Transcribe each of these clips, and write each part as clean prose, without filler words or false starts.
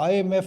IMF,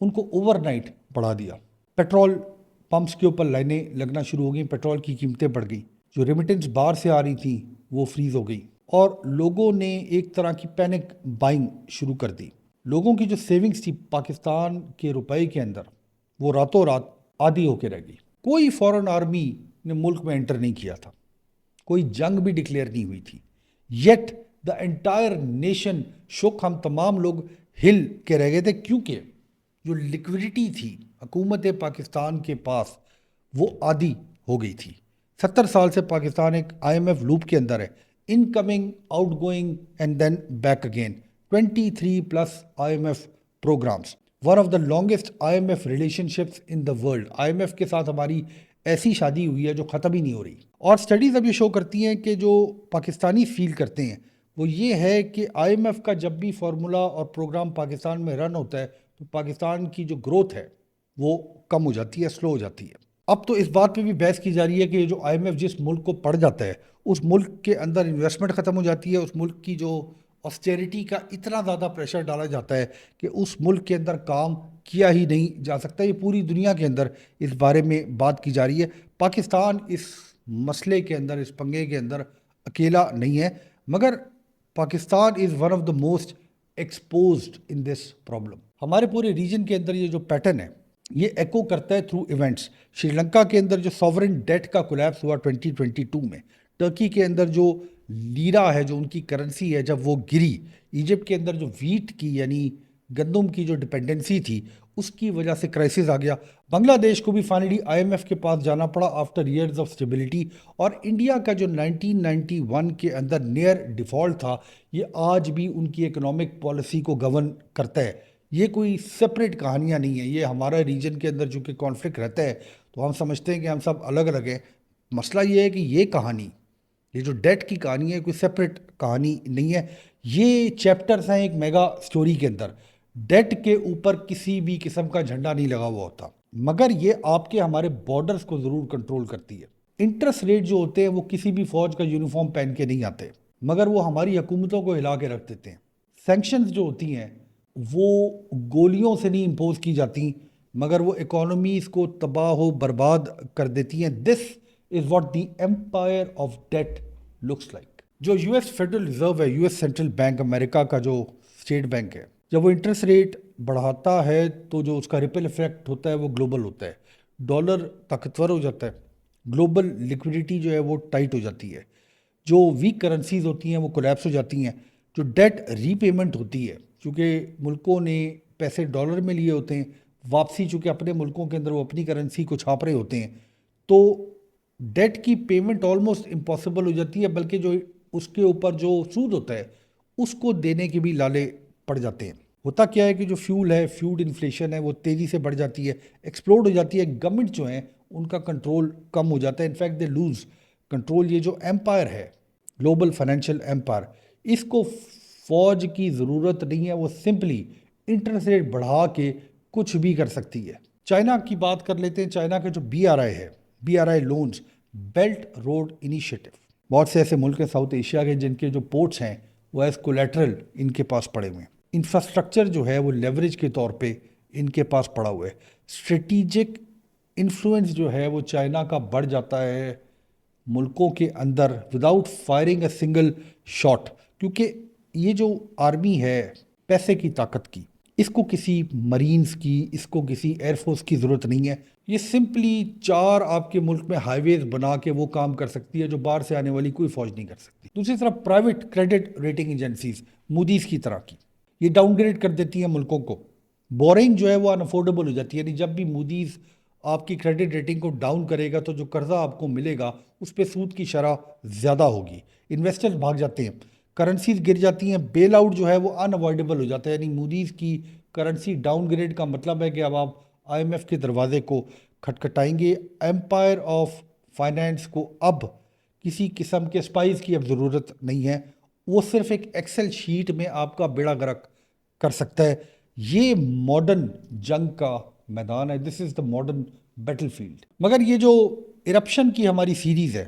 ان کو over night بڑھا دیا. پیٹرول پمپس کے اوپر لائنیں لگنا شروع ہو گئیں, پیٹرول کی قیمتیں بڑھ گئیں, جو ریمیٹنس باہر سے آ رہی تھیں وہ فریز ہو گئی, اور لوگوں نے ایک طرح کی پینک بائنگ شروع کر دی. لوگوں کی جو سیونگز تھی پاکستان کے روپے کے اندر, وہ راتوں رات آدھی ہو کے رہ گئی. کوئی فورن آرمی نے ملک میں انٹر نہیں کیا تھا, کوئی جنگ بھی ڈکلیئر نہیں ہوئی تھی, یٹ دا انٹائر نیشن شوک. ہم تمام لوگ ہل کے رہ گئے تھے, کیونکہ جو لکوڈیٹی تھی حکومت پاکستان کے پاس وہ آدھی ہو گئی تھی. 70 سال سے پاکستان ایک IMF لوپ کے اندر ہے, incoming, outgoing and then back again. 23+ IMF programs, one of the longest IMF relationships in the world. IMF کے ساتھ ہماری ایسی شادی ہوئی ہے جو ختم ہی نہیں ہو رہی. اور سٹڈیز اب یہ شو کرتی ہیں کہ جو پاکستانی فیل کرتے ہیں وہ یہ ہے کہ IMF کا جب بھی فارمولا اور پروگرام پاکستان میں رن ہوتا ہے تو پاکستان کی جو گروتھ ہے وہ کم ہو جاتی ہے, سلو ہو جاتی ہے. اب تو اس بات پہ بھی بحث کی جا رہی ہے کہ جو IMF جس ملک کو پڑ جاتا ہے اس ملک کے اندر انویسٹمنٹ ختم ہو جاتی ہے, اس ملک کی جو آسٹیریٹی کا اتنا زیادہ پریشر ڈالا جاتا ہے کہ اس ملک کے اندر کام کیا ہی نہیں جا سکتا. یہ پوری دنیا کے اندر اس بارے میں بات کی جا رہی ہے. پاکستان اس مسئلے کے اندر, اس پنگے کے اندر اکیلا نہیں ہے, مگر Pakistan is one of the most exposed in this problem. ہمارے پورے ریجن کے اندر یہ جو پیٹرن ہے یہ ایکو کرتا ہے تھرو ایونٹس. شری لنکا کے اندر جو ساورن ڈیٹ کا کولیپس ہوا 2022 میں, ٹرکی کے اندر جو لیرا ہے جو ان کی کرنسی ہے جب وہ گری, ایجپٹ کے اندر جو ویٹ کی یعنی گندم کی جو ڈپینڈنسی تھی اس کی وجہ سے کرائسس آ گیا. بنگلہ دیش کو بھی فائنلی IMF کے پاس جانا پڑا آفٹر ایئرز آف اسٹیبلٹی. اور انڈیا کا جو 1991 کے اندر نیئر ڈیفالٹ تھا یہ آج بھی ان کی اکنامک پالیسی کو گورن کرتا ہے. یہ کوئی سپریٹ کہانیاں نہیں ہیں, یہ ہمارا ریجن کے اندر چونکہ کانفلکٹ رہتا ہے تو ہم سمجھتے ہیں کہ ہم سب الگ الگ ہیں. مسئلہ یہ ہے کہ یہ کہانی, یہ جو ڈیٹ کی کہانی ہے کوئی سپریٹ کہانی نہیں ہے. یہ چیپٹرز ہیں ایک میگا سٹوری کے اندر. ڈیٹ کے اوپر کسی بھی قسم کا جھنڈا نہیں لگا ہوا ہوتا, مگر یہ آپ کے ہمارے بارڈرز کو ضرور کنٹرول کرتی ہے. انٹرسٹ ریٹ جو ہوتے ہیں وہ کسی بھی فوج کا یونیفارم پہن کے نہیں آتے, مگر وہ ہماری حکومتوں کو ہلا کے رکھ دیتے ہیں. سینکشنز جو ہوتی ہیں وہ گولیوں سے نہیں امپوز کی جاتی, مگر وہ اکانومیز کو تباہ و برباد کر دیتی ہیں. This is what the empire of debt looks like. جو US فیڈرل ریزرو ہے, US سینٹرل بینک امریکہ کا جو اسٹیٹ بینک ہے, جب وہ انٹرسٹ ریٹ بڑھاتا ہے تو جو اس کا ریپل افیکٹ ہوتا ہے وہ گلوبل ہوتا ہے. ڈالر طاقتور ہو جاتا ہے, گلوبل لیکوڈیٹی جو ہے وہ ٹائٹ ہو جاتی ہے, جو ویک کرنسیز ہوتی ہیں وہ کولیپس ہو جاتی ہیں. جو ڈیٹ ری پیمنٹ ہوتی ہے, چونکہ ملکوں نے پیسے ڈالر میں لیے ہوتے ہیں, واپسی چونکہ اپنے ملکوں کے اندر وہ اپنی کرنسی کو چھاپ رہے ہوتے ہیں, تو ڈیٹ کی پیمنٹ آلموسٹ امپاسبل ہو جاتی ہے. بلکہ جو اس کے اوپر جو سود ہوتا ہے اس کو دینے کے بھی لالے پڑ جاتے ہیں. ہوتا کیا ہے کہ جو فیول ہے, فوڈ انفلیشن ہے, وہ تیزی سے بڑھ جاتی ہے, ایکسپلوڈ ہو جاتی ہے. گورنمنٹ جو ہیں ان کا کنٹرول کم ہو جاتا ہے, انفیکٹ دے لوز کنٹرول. یہ جو ایمپائر ہے گلوبل فائنینشیل ایمپائر, اس کو فوج کی ضرورت نہیں ہے, وہ سمپلی انٹرسٹ ریٹ بڑھا کے کچھ بھی کر سکتی ہے. چائنا کی بات کر لیتے ہیں. چائنا کا جو BRI ہے, BRI loans, belt road initiative, بہت سے ایسے ملک ہیں ساؤتھ ایشیا کے جن کے جو پورٹس ہیں وہ ایز کولیٹرل ان کے پاس پڑے ہوئے ہیں. انفراسٹرکچر جو ہے وہ لیوریج کے طور پہ ان کے پاس پڑا ہوا ہے. اسٹریٹیجک انفلوئنس جو ہے وہ چائنا کا بڑھ جاتا ہے ملکوں کے اندر without firing a single shot. کیونکہ یہ جو آرمی ہے پیسے کی طاقت کی, اس کو کسی مرینز کی, اس کو کسی ایئر فورس کی ضرورت نہیں ہے. یہ سمپلی 4 آپ کے ملک میں ہائی ویز بنا کے وہ کام کر سکتی ہے جو باہر سے آنے والی کوئی فوج نہیں کر سکتی. دوسری طرف private credit rating agencies, Moody's کی طرح کی, یہ ڈاؤن گریڈ کر دیتی ہیں ملکوں کو. بورنگ جو ہے وہ ان افورڈیبل ہو جاتی ہے, یعنی جب بھی موڈیز آپ کی کریڈٹ ریٹنگ کو ڈاؤن کرے گا تو جو قرضہ آپ کو ملے گا اس پہ سود کی شرح زیادہ ہوگی. انویسٹرز بھاگ جاتے ہیں, کرنسیز گر جاتی ہیں, بیل آؤٹ جو ہے وہ ان اوائڈیبل ہو جاتا ہے. یعنی موڈیز کی کرنسی ڈاؤن گریڈ کا مطلب ہے کہ اب آپ IMF کے دروازے کو کھٹکھٹائیں گے. ایمپائر آف فائنینس کو اب کسی قسم کے اسپائز کی اب ضرورت نہیں ہے, وہ صرف ایک ایکسل شیٹ میں آپ کا بیڑا غرق کر سکتا ہے. یہ ماڈرن جنگ کا میدان ہے, دس از دا ماڈرن بیٹل فیلڈ. مگر یہ جو ایرپشن کی ہماری سیریز ہے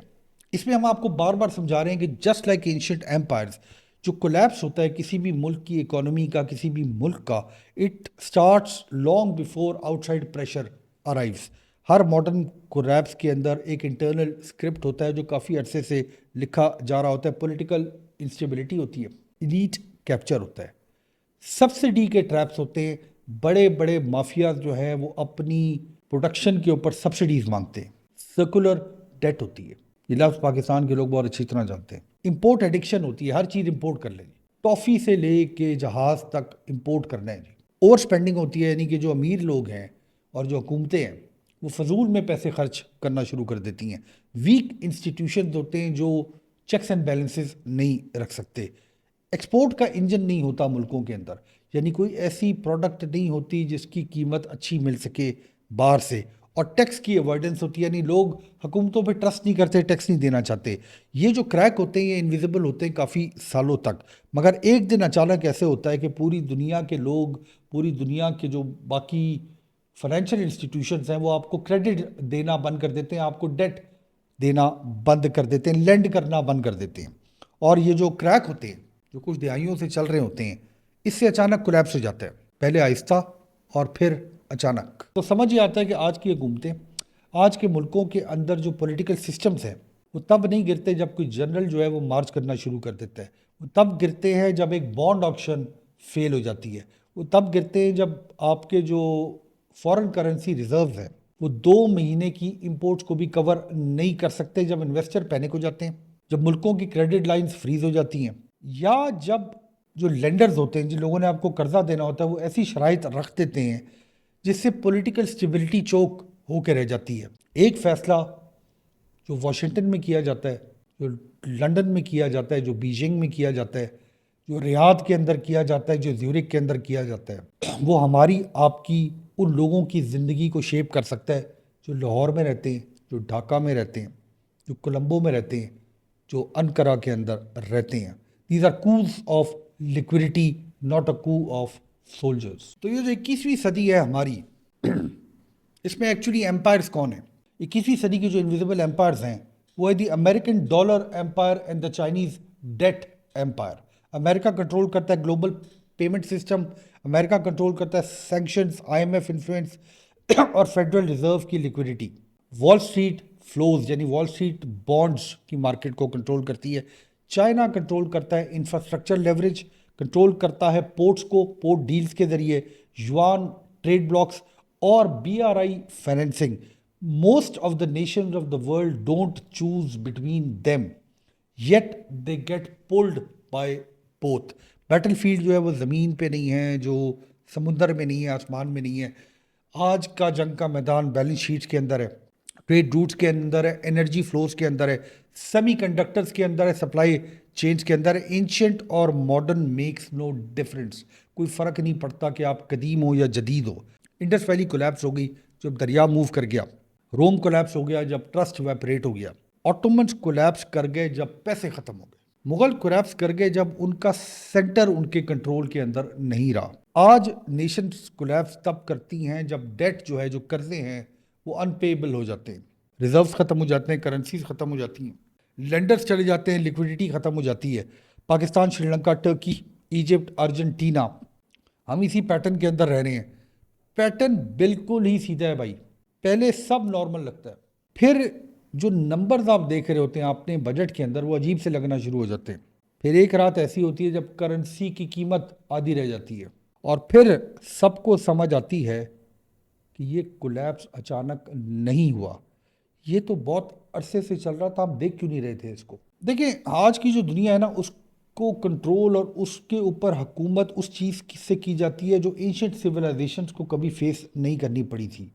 اس میں ہم آپ کو بار بار سمجھا رہے ہیں کہ جسٹ لائک اینشنٹ ایمپائرز, جو کولیپس ہوتا ہے کسی بھی ملک کی اکانومی کا، کسی بھی ملک کا، it starts long before out side pressure arrives. Hare modern collapse کے اندر ایک انٹرنل اسکرپٹ ہوتا ہے جو کافی عرصے سے لکھا جا رہا ہوتا ہے. پولیٹیکل انسٹیبلٹی ہوتی ہے، ایلیٹ کیپچر ہوتا ہے، سبسڈی کے ٹریپس ہوتے ہیں. بڑے بڑے مافیاز جو ہیں وہ اپنی پروڈکشن کے اوپر سبسڈیز مانگتے ہیں. سرکولر ڈیٹ ہوتی ہے، یہ لفظ پاکستان کے لوگ بہت اچھی طرح جانتے ہیں. امپورٹ ایڈکشن ہوتی ہے، ہر چیز امپورٹ کر لیں جی، ٹافی سے لے کے جہاز تک امپورٹ کرنا ہے جی. اوور سپینڈنگ ہوتی ہے، یعنی کہ جو امیر لوگ ہیں اور جو حکومتیں ہیں وہ فضول میں پیسے خرچ کرنا شروع کر دیتی ہیں. ویک انسٹیٹیوشنز ہوتے ہیں جو چیکس اینڈ بیلنسز نہیں رکھ سکتے. ایکسپورٹ کا انجن نہیں ہوتا ملکوں کے اندر، یعنی کوئی ایسی پروڈکٹ نہیں ہوتی جس کی قیمت اچھی مل سکے باہر سے. اور ٹیکس کی اوائڈنس ہوتی ہے، یعنی لوگ حکومتوں پہ ٹرسٹ نہیں کرتے، ٹیکس نہیں دینا چاہتے. یہ جو کریک ہوتے ہیں یہ انویزیبل ہوتے ہیں کافی سالوں تک، مگر ایک دن اچانک ایسے ہوتا ہے کہ پوری دنیا کے لوگ، پوری دنیا کے جو باقی فائنینشیل انسٹیٹیوشنز ہیں وہ آپ کو کریڈٹ دینا بند کر دیتے ہیں، آپ کو ڈیٹ دینا بند کر دیتے ہیں، لینڈ کرنا بند کر دیتے ہیں. اور یہ جو کریک ہوتے ہیں جو کچھ دہائیوں سے چل رہے ہوتے ہیں، اس سے اچانک کولیپس ہو جاتا ہے، پہلے آہستہ اور پھر اچانک. تو سمجھ یہ آتا ہے کہ آج کی حکومتیں، آج کے ملکوں کے اندر جو پولیٹیکل سسٹمز ہیں وہ تب نہیں گرتے جب کوئی جنرل جو ہے وہ مارچ کرنا شروع کر دیتا ہے. وہ تب گرتے ہیں جب ایک بانڈ آکشن فیل ہو جاتی ہے. وہ تب گرتے ہیں جب آپ کے جو فورن کرنسی ریزروز ہیں وہ 2 مہینے کی امپورٹس کو بھی کور نہیں کر سکتے، جب انویسٹر پینک ہو جاتے ہیں، جب ملکوں کی کریڈٹ لائنز فریز ہو جاتی ہیں، یا جب جو لینڈرز ہوتے ہیں جن لوگوں نے آپ کو قرضہ دینا ہوتا ہے وہ ایسی شرائط رکھ دیتے ہیں جس سے پولیٹیکل سٹیبلٹی چوک ہو کے رہ جاتی ہے. ایک فیصلہ جو واشنگٹن میں کیا جاتا ہے، جو لندن میں کیا جاتا ہے، جو بیجنگ میں کیا جاتا ہے، جو ریاض کے اندر کیا جاتا ہے، جو زیورک کے اندر کیا جاتا ہے، وہ ہماری آپ کی ان لوگوں کی زندگی کو شیپ کر سکتا ہے جو لاہور میں رہتے ہیں، جو ڈھاکہ میں رہتے ہیں، جو کولمبو میں رہتے ہیں، جو انکرا کے اندر رہتے ہیں. These are pools of liquidity, not a coup of soldiers. تو یہ جو 21ویں صدی ہے ہماری، اس میں ایکچولی امپائرز کون ہیں؟ 21ویں صدی کے جو انویزیبل امپائرز ہیں وہ ہے the American dollar empire and the Chinese debt empire. امریکہ کنٹرول کرتا ہے گلوبل پیمنٹ سسٹم، امریکہ کنٹرول کرتا ہے sanctions, I M F influence اور فیڈرل ریزرو کی لیکوڈیٹی. وال اسٹریٹ فلوز یعنی وال اسٹریٹ بانڈز کی مارکیٹ کو کنٹرول کرتی ہے. چائنا کنٹرول کرتا ہے انفراسٹرکچر لیوریج، کنٹرول کرتا ہے پورٹس کو، پورٹ ڈیلز کے ذریعے، یوان ٹریڈ بلاکس اور B R I financing. Most of the nations of the world don't choose between them yet they get pulled by both. Battlefield جو ہے وہ زمین پہ نہیں ہے، جو سمندر میں نہیں ہے، آسمان میں نہیں ہے. آج کا جنگ کا میدان بیلنس شیٹس کے اندر ہے، ٹریڈ روٹس کے اندر ہے، انرجی فلوز کے اندر ہے، سیمی کنڈکٹرز کے اندر ہے، سپلائی چینز کے اندر ہے. اینشینٹ اور ماڈرن میکس نو ڈفرینس، کوئی فرق نہیں پڑتا کہ آپ قدیم ہو یا جدید ہو. انڈس ویلی کولیپس ہو گئی جب دریا موو کر گیا، روم کولیپس ہو گیا جب ٹرسٹ ویپریٹ ہو گیا، آٹومنز کولیپس کر گئے جب پیسے ختم ہو گئے، مغل کولیپس کر گئے جب ان کا سینٹر ان کے کنٹرول کے اندر نہیں رہا. آج نیشنز کولیپس تب کرتی ہیں جب ڈیٹ جو ہے، جو قرضے ہیں وہ ان پیبل ہو جاتے ہیں، ریزروز ختم ہو جاتے ہیں، کرنسیز ختم ہو جاتی ہیں، لینڈرز چلے جاتے ہیں، لیکوڈیٹی ختم ہو جاتی ہے. Pakistan, Sri Lanka, Turkey, Egypt, Argentina, ہم اسی پیٹرن کے اندر رہ رہے ہیں. پیٹرن بالکل ہی سیدھا ہے بھائی. پہلے سب نارمل لگتا ہے، پھر جو نمبرز آپ دیکھ رہے ہوتے ہیں اپنے بجٹ کے اندر وہ عجیب سے لگنا شروع ہو جاتے ہیں. پھر ایک رات ایسی ہوتی ہے جب کرنسی کی قیمت آدھی رہ جاتی ہے، اور پھر سب کو سمجھ آتی ہے کہ یہ کولیپس اچانک نہیں ہوا، یہ تو بہت عرصے سے چل رہا تھا، ہم دیکھ کیوں نہیں رہے تھے اس کو. دیکھیں آج کی جو دنیا ہے نا، اس کو کنٹرول اور اس کے اوپر حکومت اس چیز سے کی جاتی ہے جو اینشنٹ سویلائزیشنز کو کبھی فیس نہیں کرنی پڑی تھی.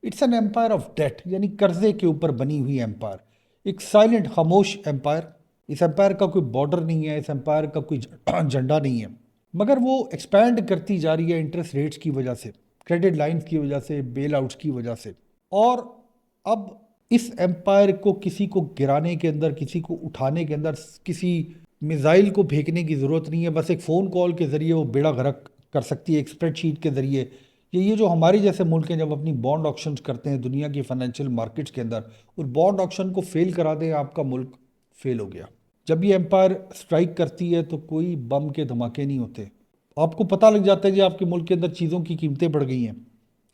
It's an empire of debt, یعنی قرضے کے اوپر بنی ہوئی امپائر، ایک سائلنٹ خاموش امپائر. اس امپائر کا کوئی بارڈر نہیں ہے، اس امپائر کا کوئی جھنڈا نہیں ہے، مگر وہ ایکسپینڈ کرتی جا رہی ہے انٹرسٹ ریٹس کی وجہ سے، کریڈٹ لائنز کی وجہ سے، بیل آؤٹس کی وجہ سے. اور اب اس امپائر کو کسی کو گرانے کے اندر، کسی کو اٹھانے کے اندر، کسی میزائل کو پھینکنے کی ضرورت نہیں ہے. بس ایک فون کال کے ذریعے وہ بیڑا غرق کر سکتی ہے، ایک اسپریڈ شیٹ کے ذریعے. یہ جو ہمارے جیسے ملک ہیں جب اپنی بانڈ آکشنز کرتے ہیں دنیا کی فائنینشیل مارکیٹس کے اندر، اور بانڈ آکشن کو فیل کرا دیں، آپ کا ملک فیل ہو گیا. جب یہ ایمپائر سٹرائک کرتی ہے تو کوئی بم کے دھماکے نہیں ہوتے. آپ کو پتہ لگ جاتا ہے کہ آپ کے ملک کے اندر چیزوں کی قیمتیں بڑھ گئی ہیں.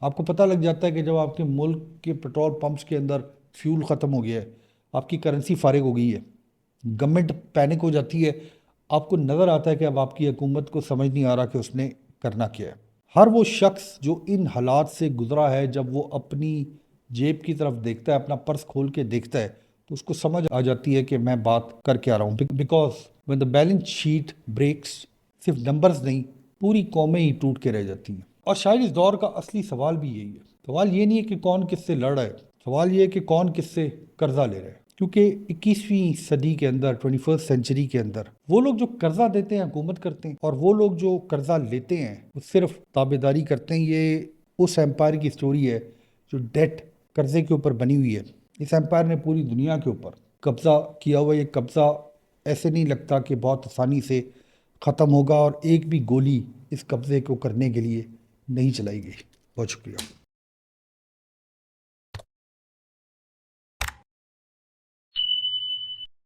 آپ کو پتہ لگ جاتا ہے کہ جب آپ کے ملک کے پیٹرول پمپس کے اندر فیول ختم ہو گیا ہے, آپ کی کرنسی فارغ ہو گئی ہے, گورنمنٹ پینک ہو جاتی ہے, آپ کو نظر آتا ہے کہ اب آپ کی حکومت کو سمجھ نہیں آ رہا کہ اس نے کرنا کیا ہے. ہر وہ شخص جو ان حالات سے گزرا ہے, جب وہ اپنی جیب کی طرف دیکھتا ہے, اپنا پرس کھول کے دیکھتا ہے, تو اس کو سمجھ آ جاتی ہے کہ میں بات کر کے آ رہا ہوں. Because when the balance sheet breaks, صرف نمبرز نہیں, پوری قومیں ہی ٹوٹ کے رہ جاتی ہیں. اور شاید اس دور کا اصلی سوال بھی یہی ہے. سوال یہ نہیں ہے کہ کون کس سے لڑ رہا ہے, سوال یہ ہے کہ کون کس سے قرضہ لے رہا ہے. کیونکہ 21ویں صدی کے اندر, 21st سینچری کے اندر, وہ لوگ جو قرضہ دیتے ہیں حکومت کرتے ہیں, اور وہ لوگ جو قرضہ لیتے ہیں وہ صرف تابعداری کرتے ہیں. یہ اس ایمپائر کی سٹوری ہے جو ڈیٹ, قرضے کے اوپر بنی ہوئی ہے. اس ایمپائر نے پوری دنیا کے اوپر قبضہ کیا ہوا. یہ قبضہ ایسے نہیں لگتا کہ بہت آسانی سے ختم ہوگا, اور ایک بھی گولی اس قبضے کو کرنے کے لیے نہیں چلائی گئی. بہت شکریہ.